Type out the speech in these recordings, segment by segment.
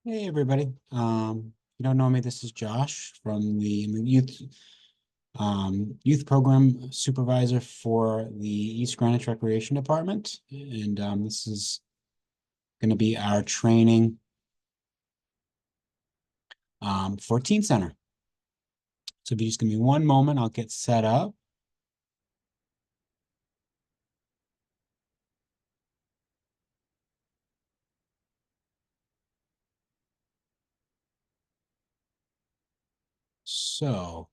Hey everybody. You don't know me, this is Josh from the youth program supervisor for the East Greenwich Recreation Department. And this is going to be our training for Teen Center. So if you just give me one moment, I'll get set up. So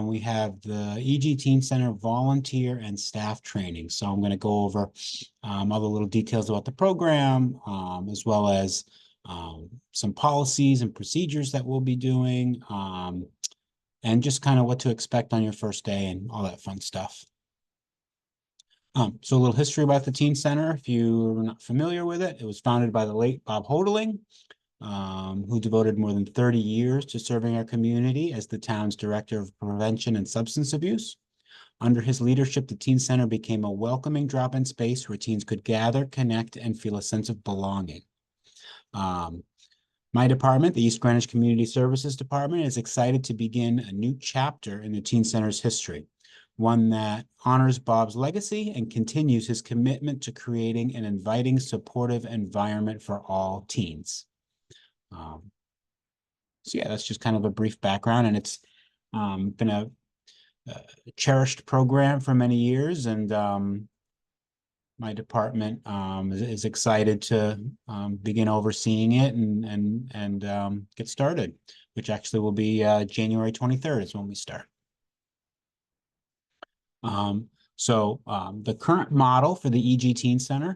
we have the EG Teen Center volunteer and staff training. So I'm going to go over all the little details about the program, as well as some policies and procedures that we'll be doing, and just kind of what to expect on your first day and all that fun stuff. So a little history about the Teen Center. If you're not familiar with it, it was founded by the late Bob Hodeling, who devoted more than 30 years to serving our community as the town's director of prevention and substance abuse. Under his leadership, the Teen Center became a welcoming drop-in space where teens could gather, connect, and feel a sense of belonging. My department, the East Greenwich Community Services Department, is excited to begin a new chapter in the Teen Center's history, one that honors Bob's legacy and continues his commitment to creating an inviting, supportive environment for all teens. So yeah, that's just kind of a brief background, and it's been a cherished program for many years, and my department is excited to begin overseeing it and get started, which actually will be January 23rd is when we start. The current model for the EG Teen Center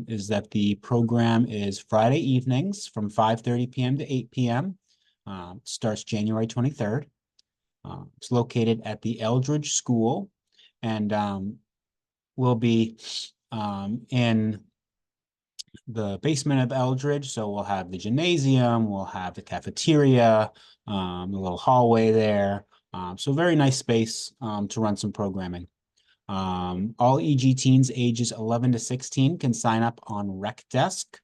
is that the program is Friday evenings from 5:30 p.m. to 8 p.m. Starts January 23rd. It's located at the Eldridge School, and will be in the basement of Eldridge. So we'll have the gymnasium, we'll have the cafeteria, a little hallway there. So very nice space to run some programming. All EG teens ages 11 to 16 can sign up on Rec Desk.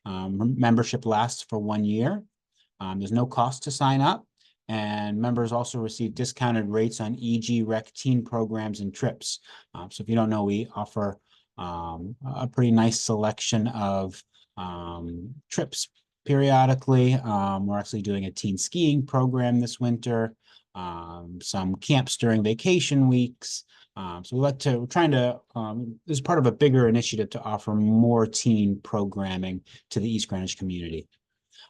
Membership lasts for 1 year. There's no cost to sign up, and members also receive discounted rates on EG Rec teen programs and trips. So if you don't know, we offer a pretty nice selection of trips periodically. We're actually doing a teen skiing program this winter, some camps during vacation weeks. So we're trying to, this is part of a bigger initiative to offer more teen programming to the East Greenwich community.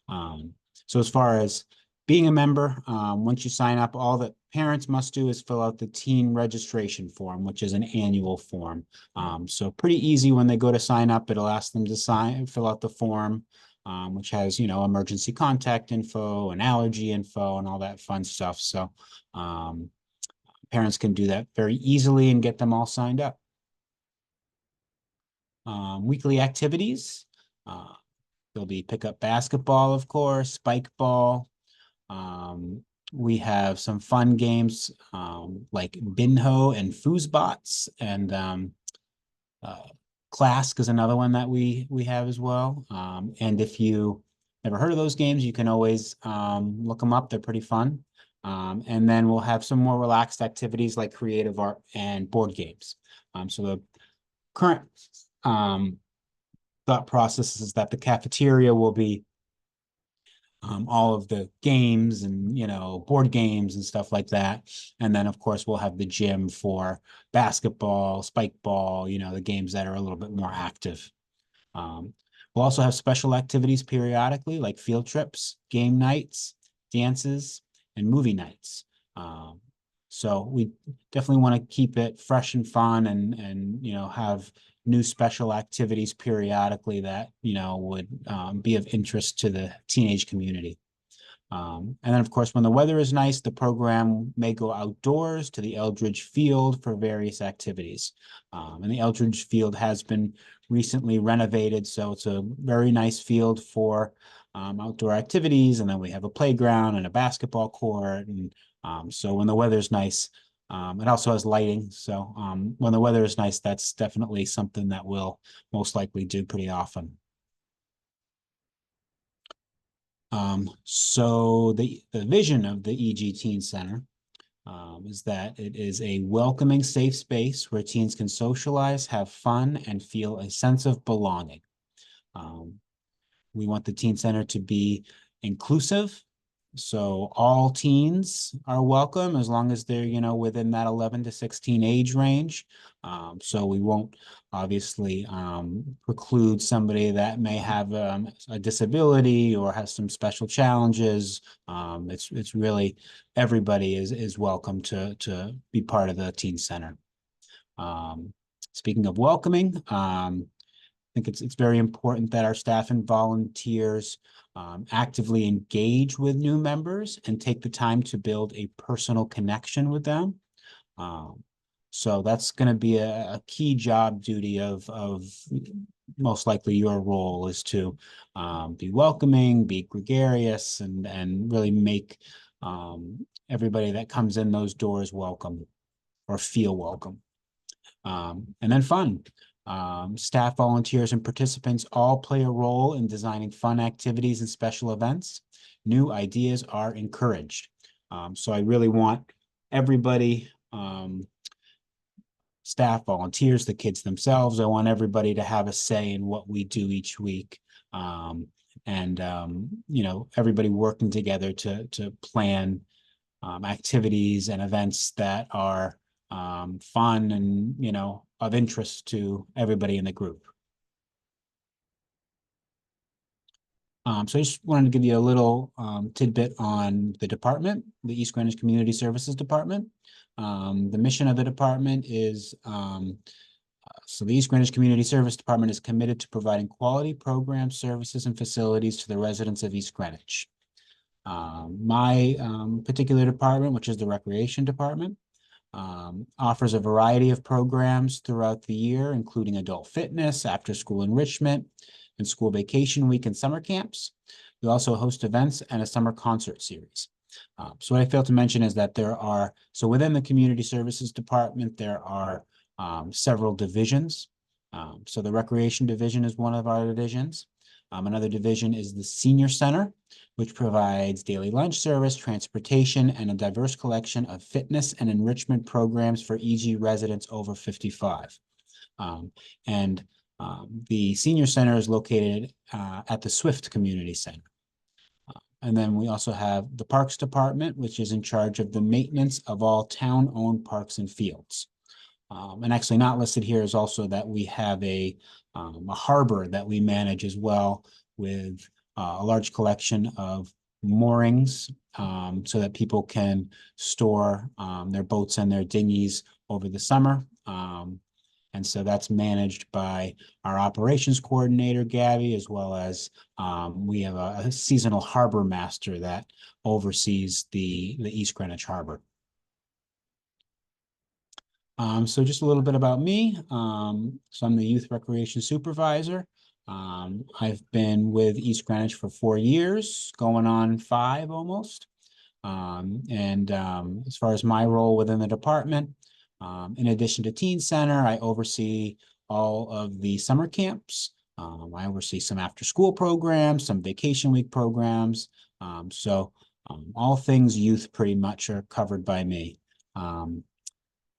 So as far as being a member, once you sign up, all that parents must do is fill out the teen registration form, which is an annual form. So pretty easy when they go to sign up. It'll ask them to fill out the form, which has, emergency contact info and allergy info and all that fun stuff. So parents can do that very easily and get them all signed up. Weekly activities. There'll be pickup basketball, of course, spike ball. We have some fun games like Binho and Foosbots, and Clask is another one that we have as well. And if you never heard of those games, you can always look them up. They're pretty fun. And then we'll have some more relaxed activities like creative art and board games. So the current thought process is that the cafeteria will be all of the games and, board games and stuff like that. And then, of course, we'll have the gym for basketball, spike ball, the games that are a little bit more active. We'll also have special activities periodically, like field trips, game nights, dances, and movie nights. So we definitely want to keep it fresh and fun, and have new special activities periodically that would be of interest to the teenage community. And then, of course, when the weather is nice, the program may go outdoors to the Eldridge Field for various activities. And the Eldridge Field has been recently renovated, so it's a very nice field for outdoor activities, and then we have a playground and a basketball court. And so when the weather's nice, it also has lighting. So when the weather is nice, that's definitely something that we'll most likely do pretty often. So the vision of the EG Teen Center is that it is a welcoming, safe space where teens can socialize, have fun, and feel a sense of belonging. We want the Teen Center to be inclusive. So all teens are welcome as long as they're, within that 11 to 16 age range. So we won't obviously preclude somebody that may have a disability or has some special challenges. It's really everybody is welcome to be part of the Teen Center. Speaking of welcoming, I think it's very important that our staff and volunteers actively engage with new members and take the time to build a personal connection with them. So that's going to be a key job duty of most likely your role is to be welcoming, be gregarious, and really make everybody that comes in those doors welcome or feel welcome. And then fun. Staff, volunteers, and participants all play a role in designing fun activities and special events. New ideas are encouraged. So I really want everybody, staff, volunteers, the kids themselves, I want everybody to have a say in what we do each week. Everybody working together to plan activities and events that are fun and, of interest to everybody in the group. So I just wanted to give you a little tidbit on the department, the East Greenwich Community Services Department. The mission of the department is, so the East Greenwich Community Service Department is committed to providing quality programs, services, and facilities to the residents of East Greenwich. My particular department, which is the Recreation Department, offers a variety of programs throughout the year, including adult fitness, after-school enrichment, and school vacation week and summer camps. We also host events and a summer concert series. So what I failed to mention is that so within the Community Services Department, there are several divisions. So the Recreation Division is one of our divisions. Another division is the Senior Center, which provides daily lunch service, transportation, and a diverse collection of fitness and enrichment programs for EG residents over 55. The Senior Center is located at the Swift Community Center. And then we also have the Parks Department, which is in charge of the maintenance of all town-owned parks and fields. And actually not listed here is also that we have a harbor that we manage as well, with a large collection of moorings so that people can store their boats and their dinghies over the summer. And so that's managed by our operations coordinator, Gabby, as well as we have a seasonal harbor master that oversees the East Greenwich Harbor. So just a little bit about me. So I'm the youth recreation supervisor. I've been with East Greenwich for 4 years, going on 5 almost. As far as my role within the department, in addition to Teen Center, I oversee all of the summer camps. I oversee some after-school programs, some vacation week programs. All things youth pretty much are covered by me.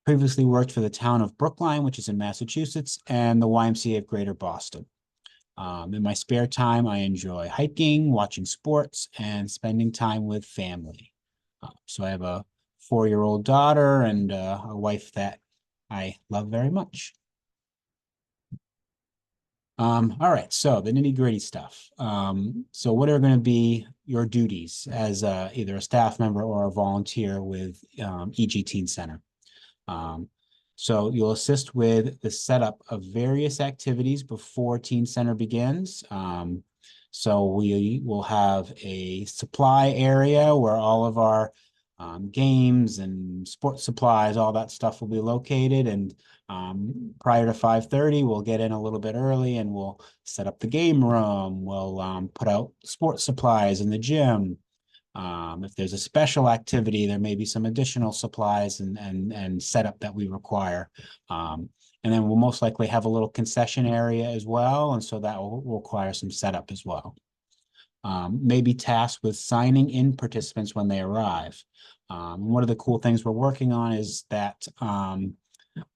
Previously worked for the town of Brookline, which is in Massachusetts, and the YMCA of Greater Boston. In my spare time, I enjoy hiking, watching sports, and spending time with family. So I have a 4-year-old daughter and a wife that I love very much. All right, so the nitty-gritty stuff. So what are going to be your duties as either a staff member or a volunteer with EG Teen Center? So you'll assist with the setup of various activities before Teen Center begins. So we will have a supply area where all of our games and sports supplies, all that stuff will be located. And prior to 5:30, we'll get in a little bit early and we'll set up the game room. We'll put out sports supplies in the gym. If there's a special activity, there may be some additional supplies and setup that we require. And then we'll most likely have a little concession area as well. And so that will require some setup as well. Maybe tasked with signing in participants when they arrive. One of the cool things we're working on is that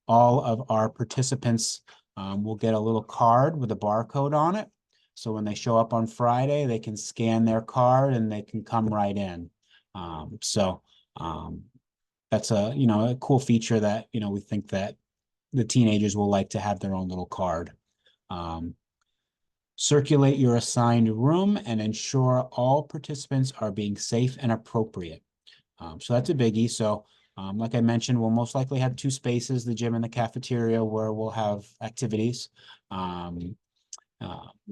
all of our participants will get a little card with a barcode on it. So when they show up on Friday, they can scan their card and they can come right in. That's a cool feature that, we think that the teenagers will like to have their own little card. Circulate your assigned room and ensure all participants are being safe and appropriate. So that's a biggie. So like I mentioned, we'll most likely have two spaces, the gym and the cafeteria, where we'll have activities.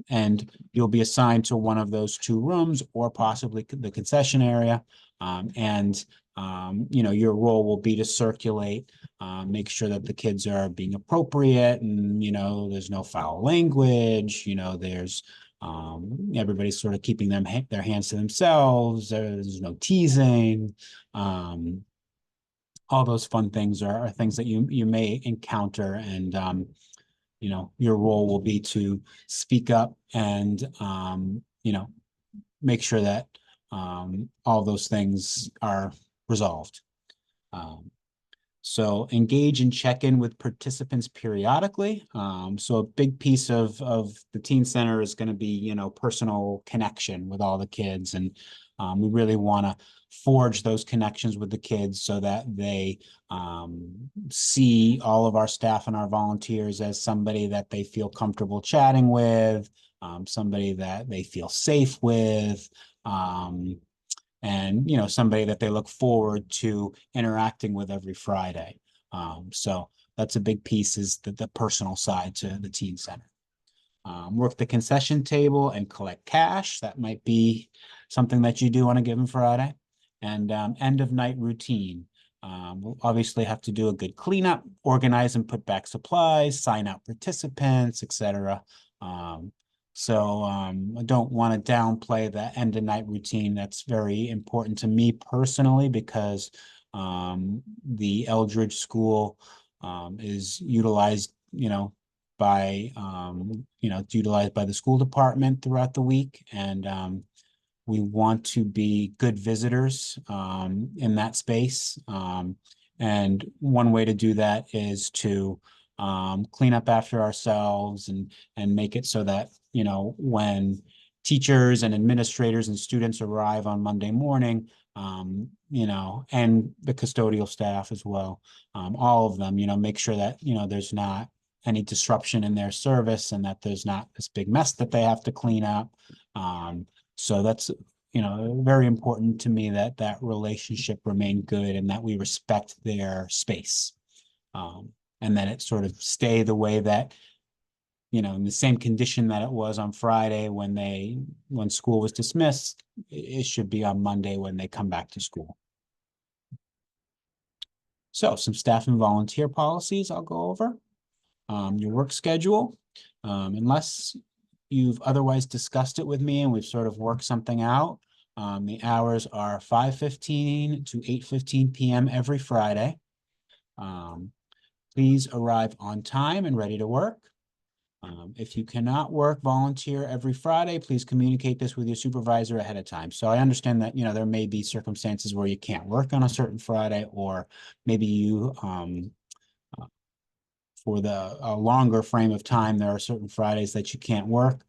And you'll be assigned to one of those two rooms or possibly the concession area. Your role will be to circulate, make sure that the kids are being appropriate and, there's no foul language, there's everybody's sort of keeping their hands to themselves. There's no teasing. All those fun things are things that you may encounter, and your role will be to speak up and make sure that all those things are resolved. So engage and check in with participants periodically. So a big piece of the teen center is going to be, personal connection with all the kids. And we really want to forge those connections with the kids so that they see all of our staff and our volunteers as somebody that they feel comfortable chatting with, somebody that they feel safe with, and somebody that they look forward to interacting with every Friday. So that's a big piece, is the personal side to the teen center. Work the concession table and collect cash. That might be something that you do on a given Friday. And end of night routine. We'll obviously have to do a good cleanup, organize and put back supplies, sign out participants, etc. I don't want to downplay the end of night routine. That's very important to me personally, because the Eldridge School is utilized, it's utilized by the school department throughout the week, and we want to be good visitors in that space. And one way to do that is to clean up after ourselves and make it so that, when teachers and administrators and students arrive on Monday morning, and the custodial staff as well, all of them, make sure that, there's not any disruption in their service and that there's not this big mess that they have to clean up. So that's, very important to me that that relationship remain good and that we respect their space. And that it sort of stay the way that, in the same condition that it was on Friday when school was dismissed, it should be on Monday when they come back to school. So some staff and volunteer policies I'll go over. Your work schedule, unless you've otherwise discussed it with me and we've sort of worked something out, the hours are 5:15 to 8:15 p.m. every Friday. Please arrive on time and ready to work. If you cannot work volunteer every Friday, please communicate this with your supervisor ahead of time. So I understand that, there may be circumstances where you can't work on a certain Friday, or maybe you, for a longer frame of time, there are certain Fridays that you can't work.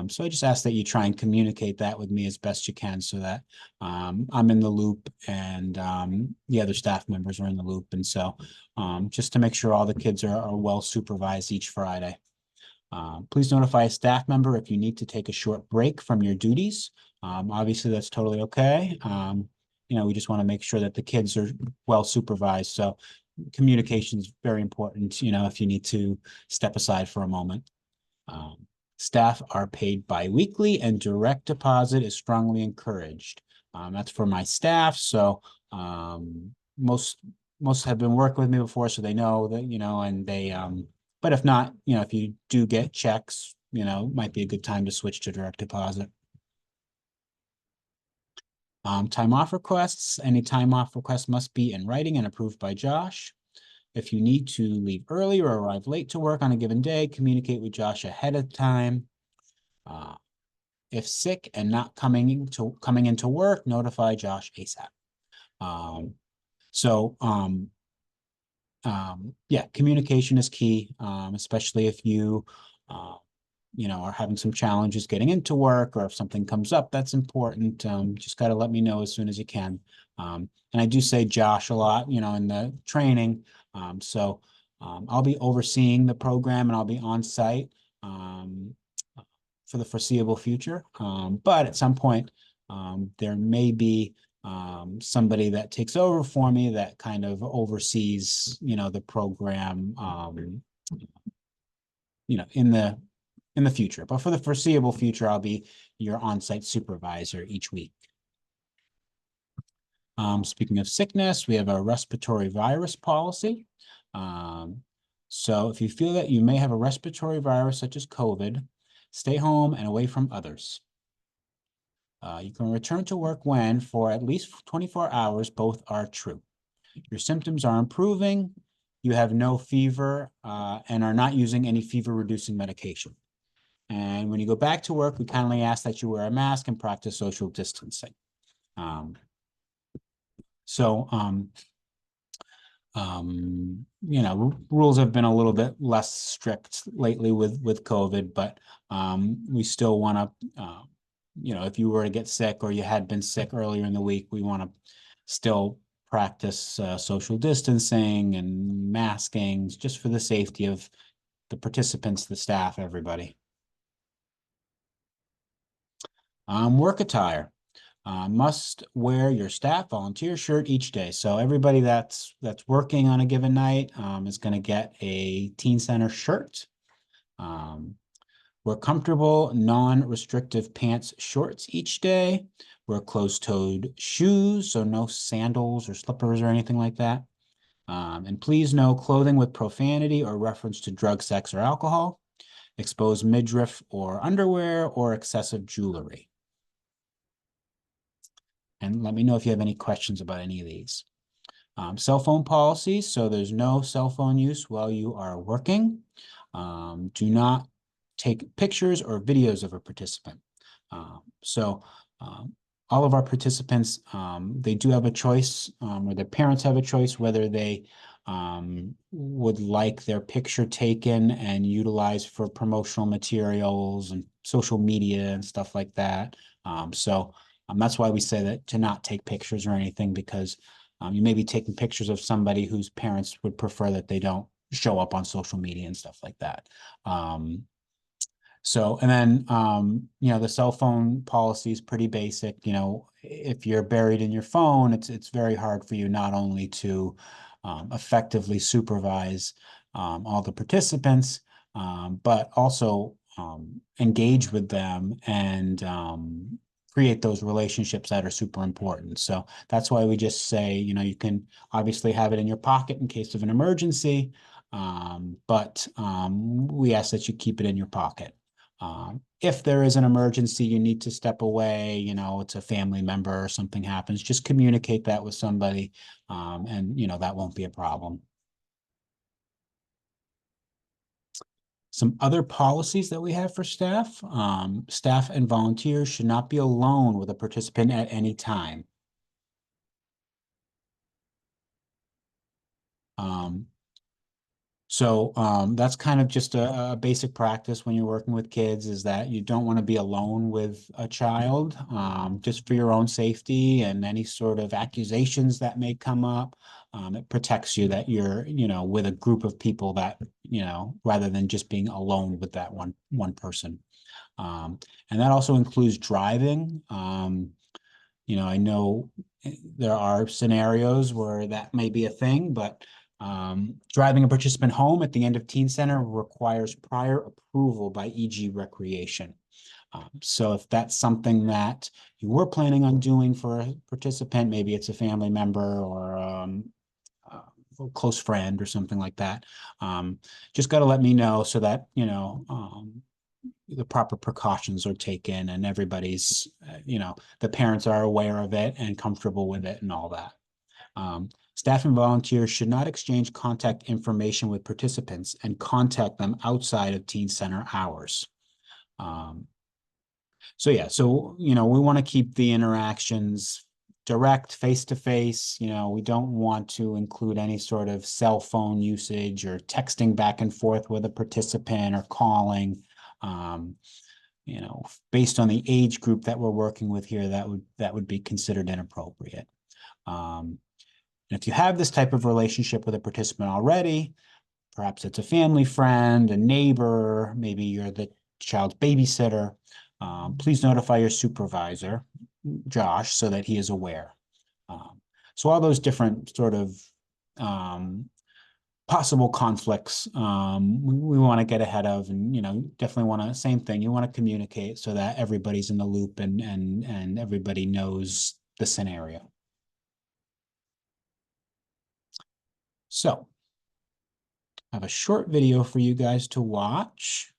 So I just ask that you try and communicate that with me as best you can, so that I'm in the loop and the other staff members are in the loop. And so just to make sure all the kids are well supervised each Friday. Please notify a staff member if you need to take a short break from your duties. Obviously, that's totally okay. We just want to make sure that the kids are well supervised. So communication is very important, if you need to step aside for a moment. Staff are paid bi-weekly and direct deposit is strongly encouraged. That's for my staff. So Most have been working with me before, so they know that, and they, but if not, if you do get checks, might be a good time to switch to direct deposit. Time off requests, any time off request must be in writing and approved by Josh. If you need to leave early or arrive late to work on a given day, communicate with Josh ahead of time. If sick and not coming into work, notify Josh ASAP. Yeah, communication is key, especially if you, are having some challenges getting into work, or if something comes up that's important. Just got to let me know as soon as you can. And I do say Josh a lot, in the training. I'll be overseeing the program and I'll be on site for the foreseeable future. But at some point, there may be somebody that takes over for me that kind of oversees, the program, in the future. But for the foreseeable future, I'll be your on-site supervisor each week. Speaking of sickness, we have a respiratory virus policy. So if you feel that you may have a respiratory virus such as COVID, stay home and away from others. You can return to work when, for at least 24 hours, both are true. Your symptoms are improving, you have no fever, and are not using any fever-reducing medication. And when you go back to work, we kindly ask that you wear a mask and practice social distancing. Rules have been a little bit less strict lately with COVID, but we still want to, if you were to get sick or you had been sick earlier in the week, we want to still practice social distancing and masking just for the safety of the participants, the staff, everybody. Work attire. Must wear your staff volunteer shirt each day. So everybody that's working on a given night is going to get a Teen Center shirt. Wear comfortable, non-restrictive pants, shorts each day. Wear closed-toed shoes, so no sandals or slippers or anything like that. And please no clothing with profanity or reference to drug, sex, or alcohol. Expose midriff or underwear or excessive jewelry. And let me know if you have any questions about any of these. Cell phone policies. So there's no cell phone use while you are working. Do not take pictures or videos of a participant. All of our participants, they do have a choice, or their parents have a choice, whether they would like their picture taken and utilized for promotional materials and social media and stuff like that. That's why we say that to not take pictures or anything, because you may be taking pictures of somebody whose parents would prefer that they don't show up on social media and stuff like that. The cell phone policy is pretty basic. If you're buried in your phone, it's very hard for you not only to effectively supervise all the participants, but also engage with them and create those relationships that are super important. So that's why we just say, you can obviously have it in your pocket in case of an emergency, but we ask that you keep it in your pocket. If there is an emergency, you need to step away, it's a family member or something happens, just communicate that with somebody, and that won't be a problem. Some other policies that we have for staff. Staff and volunteers should not be alone with a participant at any time. That's kind of just a basic practice when you're working with kids, is that you don't want to be alone with a child, just for your own safety and any sort of accusations that may come up. It protects you that you're, with a group of people that, rather than just being alone with that one person. And that also includes driving. I know there are scenarios where that may be a thing, but driving a participant home at the end of Teen Center requires prior approval by EG Recreation. So if that's something that you were planning on doing for a participant, maybe it's a family member or a close friend or something like that, just got to let me know so that, the proper precautions are taken and everybody's, the parents are aware of it and comfortable with it and all that. Staff and volunteers should not exchange contact information with participants and contact them outside of teen center hours. So yeah, so we want to keep the interactions direct, face to face. We don't want to include any sort of cell phone usage or texting back and forth with a participant or calling. Um, Based on the age group that we're working with here, that would be considered inappropriate. And if you have this type of relationship with a participant already, perhaps it's a family friend, a neighbor, maybe you're the child's babysitter, please notify your supervisor, Josh, so that he is aware. So all those different sort of possible conflicts we want to get ahead of, and definitely want to, same thing, you want to communicate so that everybody's in the loop and everybody knows the scenario. So I have a short video for you guys to watch.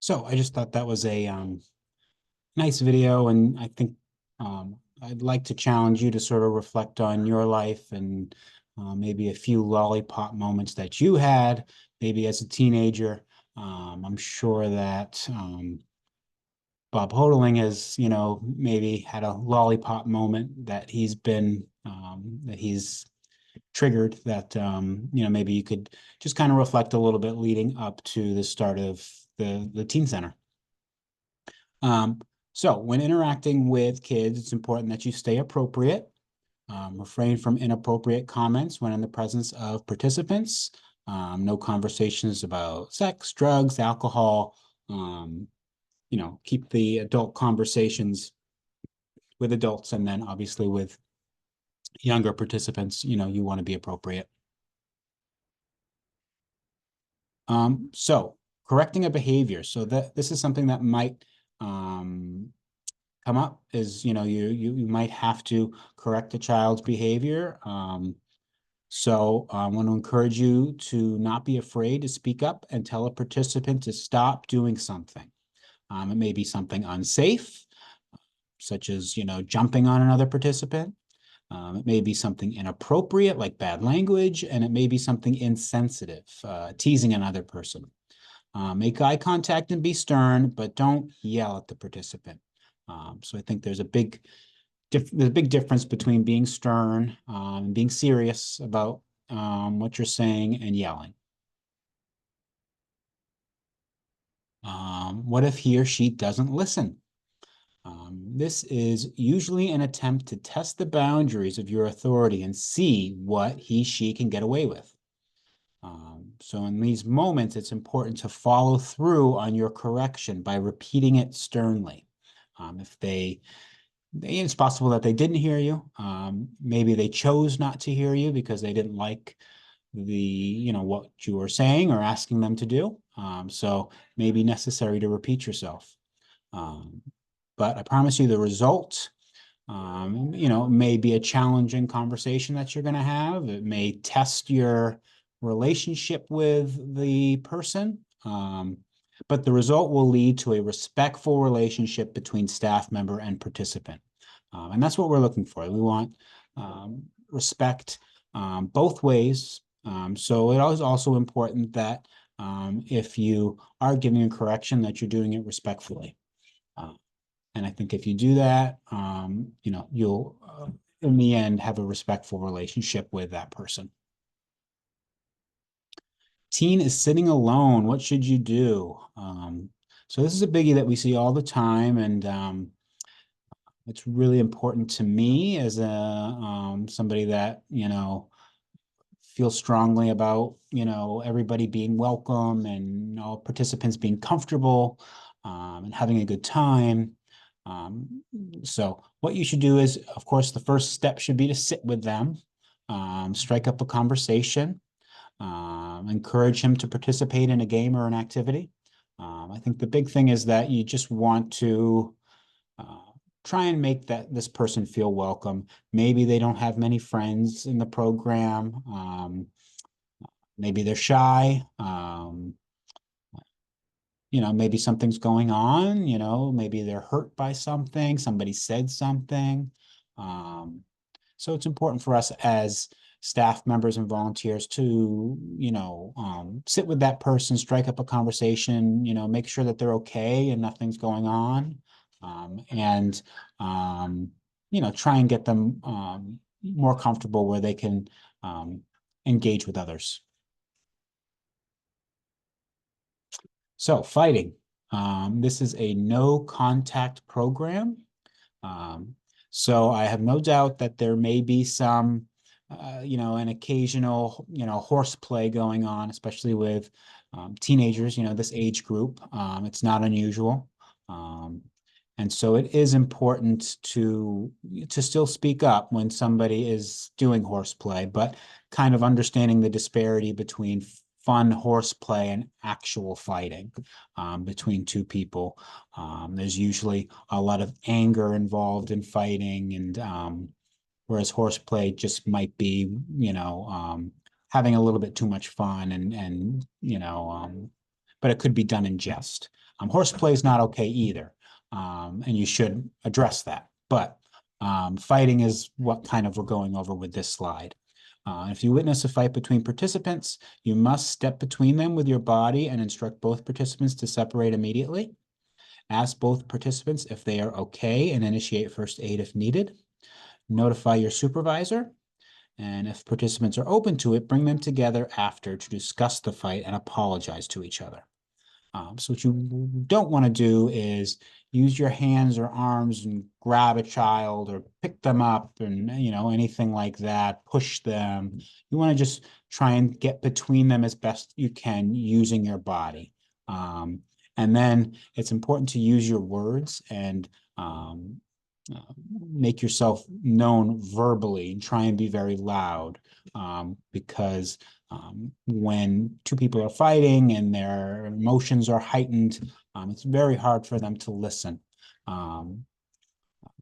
So I just thought that was a nice video, and I think I'd like to challenge you to sort of reflect on your life and maybe a few lollipop moments that you had, maybe as a teenager. I'm sure that Bob Hodling has, maybe had a lollipop moment that he's triggered that, maybe you could just kind of reflect a little bit leading up to the start of the teen center. So when interacting with kids, it's important that you stay appropriate, refrain from inappropriate comments when in the presence of participants, no conversations about sex, drugs, alcohol, keep the adult conversations with adults, and then obviously with younger participants, you want to be appropriate. So correcting a behavior. So that this is something that might come up is, you might have to correct a child's behavior. So I want to encourage you to not be afraid to speak up and tell a participant to stop doing something. It may be something unsafe, such as, jumping on another participant. It may be something inappropriate, like bad language, and it may be something insensitive, teasing another person. Make eye contact and be stern, but don't yell at the participant. So I think there's a big difference between being stern and being serious about what you're saying and yelling. What if he or she doesn't listen? This is usually an attempt to test the boundaries of your authority and see what she can get away with. So in these moments, it's important to follow through on your correction by repeating it sternly. If it's possible that they didn't hear you. Maybe they chose not to hear you because they didn't like what you were saying or asking them to do. So maybe necessary to repeat yourself. But I promise you the result, it may be a challenging conversation that you're going to have. It may test your relationship with the person. But the result will lead to a respectful relationship between staff member and participant. And that's what we're looking for. We want respect both ways. So it is also important that if you are giving a correction, that you're doing it respectfully. And I think if you do that, you'll in the end have a respectful relationship with that person. Teen is sitting alone. What should you do? So this is a biggie that we see all the time, and it's really important to me as a somebody that feels strongly about everybody being welcome and all participants being comfortable and having a good time. So what you should do is, of course, the first step should be to sit with them, strike up a conversation, encourage him to participate in a game or an activity. I think the big thing is that you just want to try and make this person feel welcome. Maybe they don't have many friends in the program. Maybe they're shy. Maybe something's going on, maybe they're hurt by something, somebody said something. So it's important for us as staff members and volunteers to, sit with that person, strike up a conversation, make sure that they're okay and nothing's going on. And try and get them more comfortable where they can engage with others. So fighting. This is a no contact program. So I have no doubt that there may be some, an occasional, horseplay going on, especially with teenagers, this age group. It's not unusual. And so it is important to still speak up when somebody is doing horseplay, but kind of understanding the disparity between fun horseplay and actual fighting between two people. There's usually a lot of anger involved in fighting, and whereas horseplay just might be, having a little bit too much fun, and but it could be done in jest. Horseplay is not okay either, and you should address that. But fighting is what kind of we're going over with this slide. If you witness a fight between participants, you must step between them with your body and instruct both participants to separate immediately. Ask both participants if they are okay and initiate first aid if needed. Notify your supervisor. And if participants are open to it, bring them together after to discuss the fight and apologize to each other. So what you don't want to do is use your hands or arms and grab a child or pick them up and, anything like that, push them. You want to just try and get between them as best you can using your body. And then it's important to use your words and make yourself known verbally and try and be very loud, because when two people are fighting and their emotions are heightened, it's very hard for them to listen.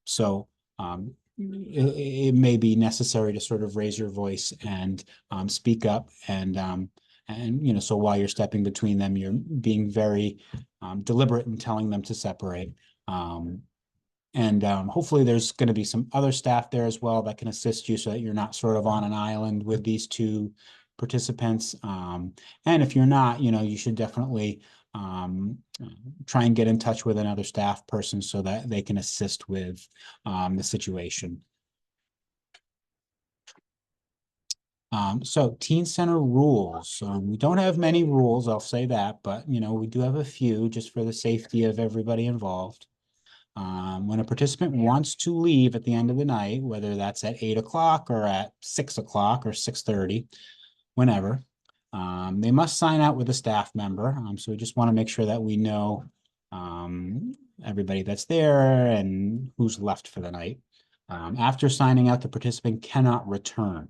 So it may be necessary to sort of raise your voice and speak up, and so while you're stepping between them, you're being very deliberate in telling them to separate. And hopefully there's going to be some other staff there as well that can assist you so that you're not sort of on an island with these two participants. And if you're not, you should definitely try and get in touch with another staff person so that they can assist with the situation. So Teen Center rules. We don't have many rules, I'll say that, but we do have a few just for the safety of everybody involved. When a participant wants to leave at the end of the night, whether that's at 8 o'clock or at 6 o'clock or 6:30, whenever, they must sign out with a staff member. So we just want to make sure that we know everybody that's there and who's left for the night. After signing out, the participant cannot return.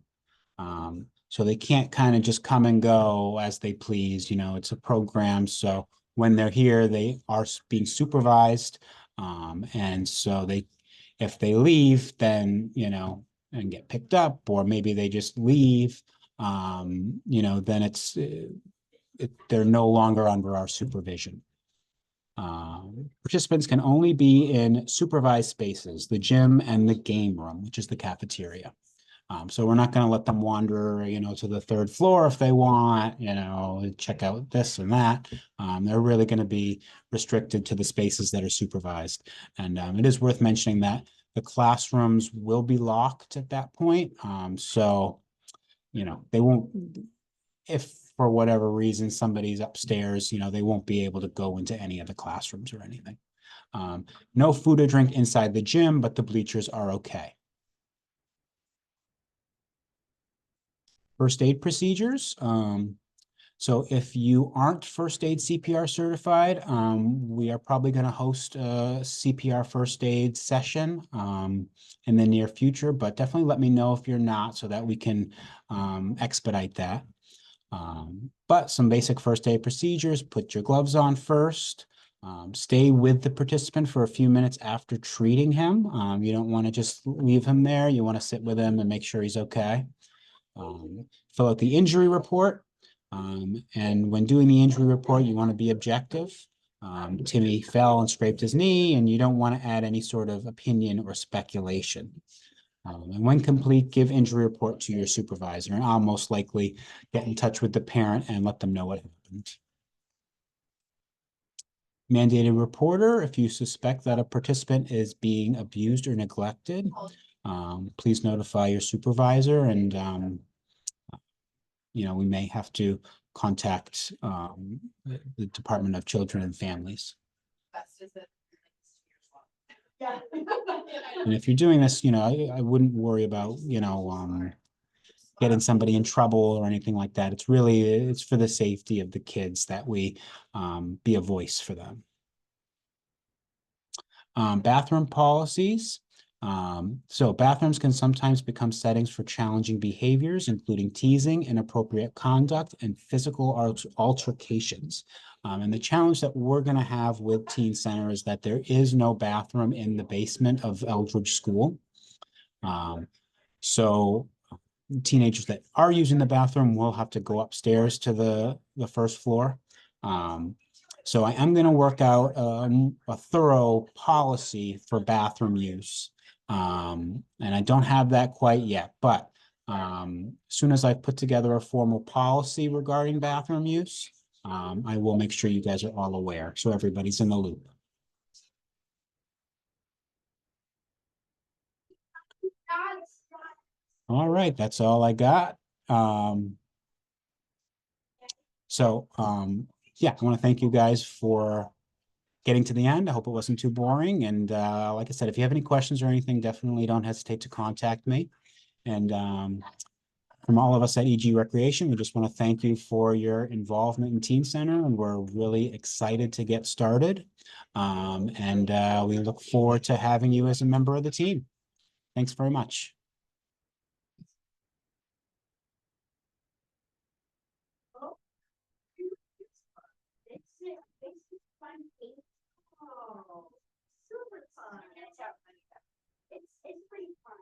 So they can't kind of just come and go as they please. It's a program. So when they're here, they are being supervised. And so if they leave, then, and get picked up, or maybe they just leave, then they're no longer under our supervision. Participants can only be in supervised spaces, the gym and the game room, which is the cafeteria. So we're not going to let them wander, to the third floor if they want, check out this and that. They're really going to be restricted to the spaces that are supervised. And it is worth mentioning that the classrooms will be locked at that point. So, they won't, if for whatever reason somebody's upstairs, they won't be able to go into any of the classrooms or anything. No food or drink inside the gym, but the bleachers are okay. First aid procedures. So if you aren't first aid CPR certified, we are probably going to host a CPR first aid session in the near future, but definitely let me know if you're not so that we can expedite that. But some basic first aid procedures: put your gloves on first. Stay with the participant for a few minutes after treating him. You don't want to just leave him there. You want to sit with him and make sure he's okay. Fill out the injury report. And when doing the injury report, you want to be objective. Timmy fell and scraped his knee, and you don't want to add any sort of opinion or speculation. And when complete, give injury report to your supervisor, and I'll most likely get in touch with the parent and let them know what happened. Mandated reporter: if you suspect that a participant is being abused or neglected, please notify your supervisor, and we may have to contact the Department of Children and Families. And if you're doing this, I wouldn't worry about, getting somebody in trouble or anything like that. It's for the safety of the kids that we be a voice for them. Bathroom policies. So bathrooms can sometimes become settings for challenging behaviors, including teasing, inappropriate conduct, and physical altercations. And the challenge that we're going to have with Teen Center is that there is no bathroom in the basement of Eldridge School. So teenagers that are using the bathroom will have to go upstairs to the first floor. So I am going to work out a thorough policy for bathroom use. And I don't have that quite yet, but as soon as I put together a formal policy regarding bathroom use, I will make sure you guys are all aware, so everybody's in the loop. All right, that's all I got. Yeah, I want to thank you guys for getting to the end. I hope it wasn't too boring. And like I said, if you have any questions or anything, definitely don't hesitate to contact me. And from all of us at EG Recreation, we just want to thank you for your involvement in Teen Center, and we're really excited to get started. And we look forward to having you as a member of the team. Thanks very much. Super fun. It's pretty fun.